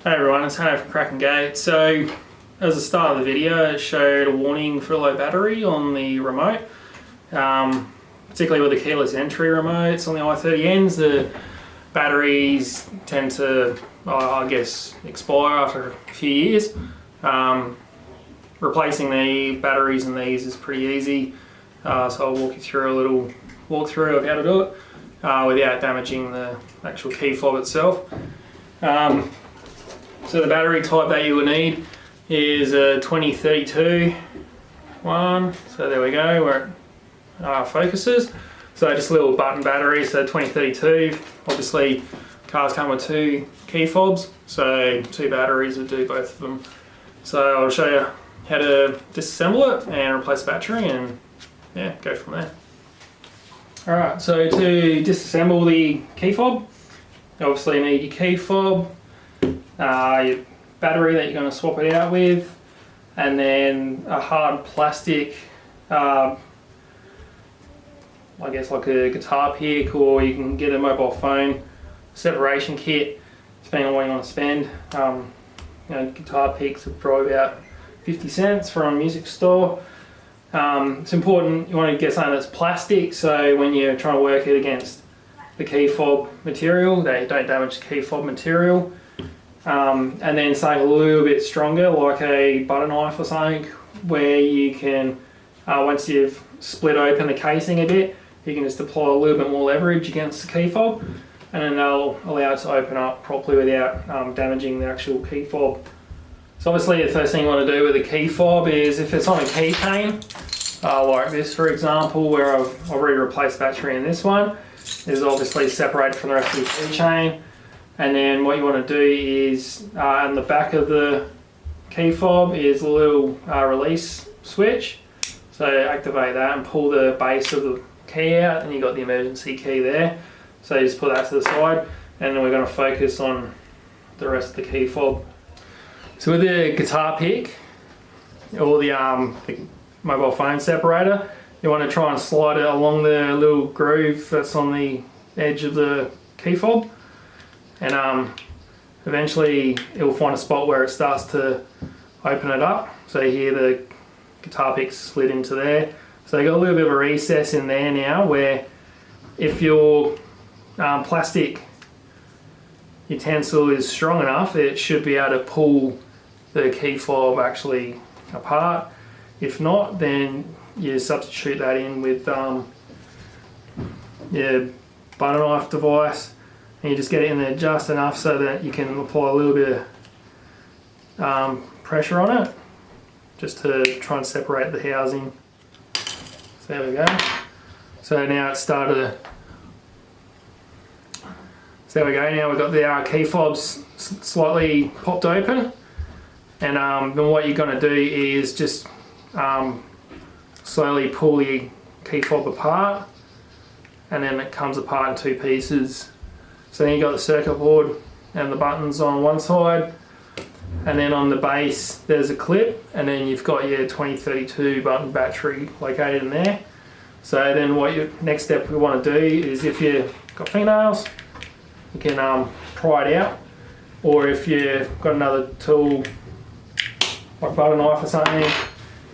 Hey everyone, it's Hanno from Kraken Gate. So, as the start of the video, it showed a warning for low battery on the remote. Particularly with the keyless entry remotes on the i30Ns, the batteries tend to, I guess, expire after a few years. Replacing the batteries in these is pretty easy. So I'll walk you through a little walkthrough of how to do it without damaging the actual key fob itself. So the battery type that you will need is a 2032 one. So there we go, where it focuses. So just a little button battery, so 2032. Obviously cars come with two key fobs, so two batteries would do both of them. So I'll show you how to disassemble it and replace the battery and yeah, go from there. Alright, so to disassemble the key fob, you obviously need your key fob, your battery that you're going to swap it out with, and then a hard plastic, I guess like a guitar pick, or you can get a mobile phone separation kit, depending on what you want to spend. Guitar picks are probably about 50 cents from a music store. It's important, you want to get something that's plastic, so when you're trying to work it against the key fob material, they don't damage the key fob material. And then something a little bit stronger, like a butter knife or something, where you can, once you've split open the casing a bit, you can just apply a little bit more leverage against the key fob, and then they'll allow it to open up properly without damaging the actual key fob. So obviously the first thing you want to do with a key fob is, if it's on a keychain, like this for example, where I've already replaced battery in this one, is obviously separated from the rest of the keychain. And then what you want to do is, on the back of the key fob is a little release switch. So activate that and pull the base of the key out, and you've got the emergency key there. So you just put that to the side, and then we're going to focus on the rest of the key fob. So with the guitar pick, or the mobile phone separator, you want to try and slide it along the little groove that's on the edge of the key fob. And eventually it will find a spot where it starts to open it up. So you hear the guitar pick slid into there. So you got a little bit of a recess in there now, where if your plastic utensil is strong enough, it should be able to pull the key fob actually apart. If not, then you substitute that in with your butter knife device. And you just get it in there just enough so that you can apply a little bit of pressure on it, just to try and separate the housing. So there we go. So now it's started. So there we go. Now we've got the key fobs slightly popped open, and then what you're going to do is just slowly pull the key fob apart, and then it comes apart in two pieces. So then you've got the circuit board and the buttons on one side, and then on the base there's a clip, and then you've got your 2032 button battery located in there. So then what your next step we want to do is, if you've got fingernails, you can pry it out, or if you've got another tool like a butter knife or something,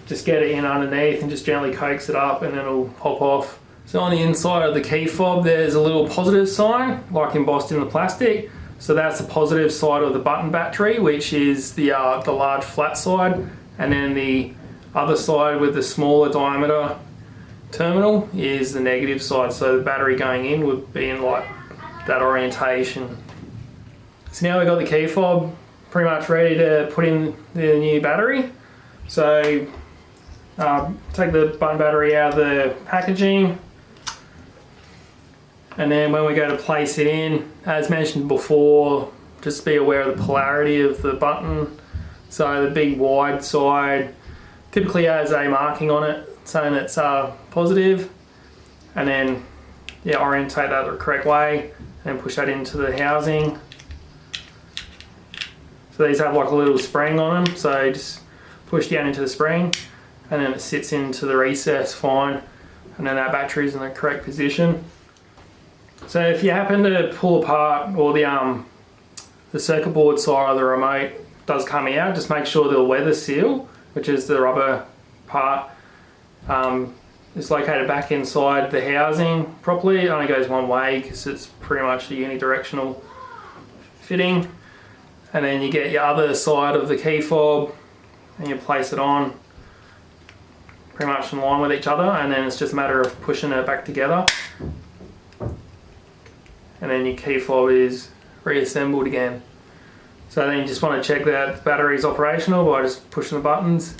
just get it in underneath and just gently coax it up, and then it'll pop off. So on the inside of the key fob there's a little positive sign, like embossed in the plastic. So that's the positive side of the button battery, which is the large flat side, and then the other side with the smaller diameter terminal is the negative side. So the battery going in would be in like that orientation. So now we've got the key fob pretty much ready to put in the new battery. So take the button battery out of the packaging. And then when we go to place it in, as mentioned before, just be aware of the polarity of the button. So the big wide side typically has a marking on it saying it's positive, and then orientate that the correct way and push that into the housing. So these have like a little spring on them, so just push down into the spring, and then it sits into the recess fine, and then that battery is in the correct position. So if you happen to pull apart all the the circuit board side of the remote does come out, just make sure the weather seal, which is the rubber part, is located back inside the housing properly. It only goes one way because it's pretty much a unidirectional fitting. And then you get your other side of the key fob and you place it on pretty much in line with each other, and then it's just a matter of pushing it back together, and then your key fob is reassembled again. So then you just want to check that the battery is operational by just pushing the buttons,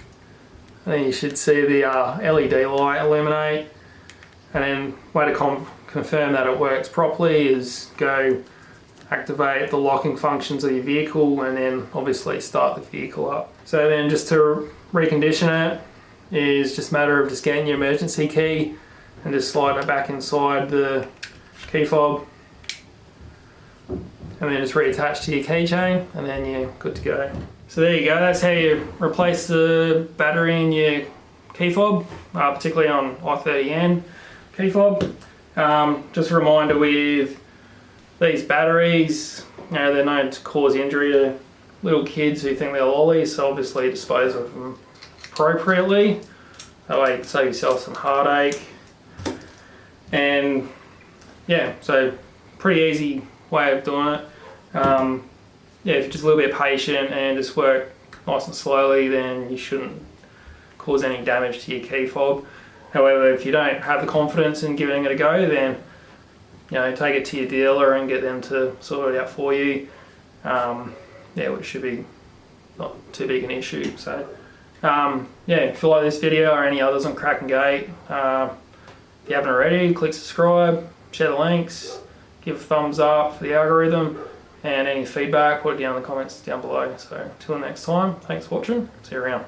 and then you should see the LED light illuminate. And then way to confirm that it works properly is go activate the locking functions of your vehicle and then obviously start the vehicle up. So then just to recondition it is just a matter of just getting your emergency key and just sliding it back inside the key fob, and then just reattach to your keychain, and then you're good to go. So there you go, that's how you replace the battery in your key fob, particularly on i30N key fob. Just a reminder with these batteries, you know, they're known to cause injury to little kids who think they're lollies, so obviously dispose of them appropriately. That way you can save yourself some heartache. And yeah, so pretty easy way of doing it. Yeah, if you're just a little bit patient and just work nice and slowly, then you shouldn't cause any damage to your key fob. However, if you don't have the confidence in giving it a go, then you know, take it to your dealer and get them to sort it out for you. Yeah, which should be not too big an issue. So yeah, if you like this video or any others on Kraken Gate, if you haven't already, click subscribe, share the links, give a thumbs up for the algorithm, and any feedback, put it down in the comments down below. So until next time, thanks for watching, see you around.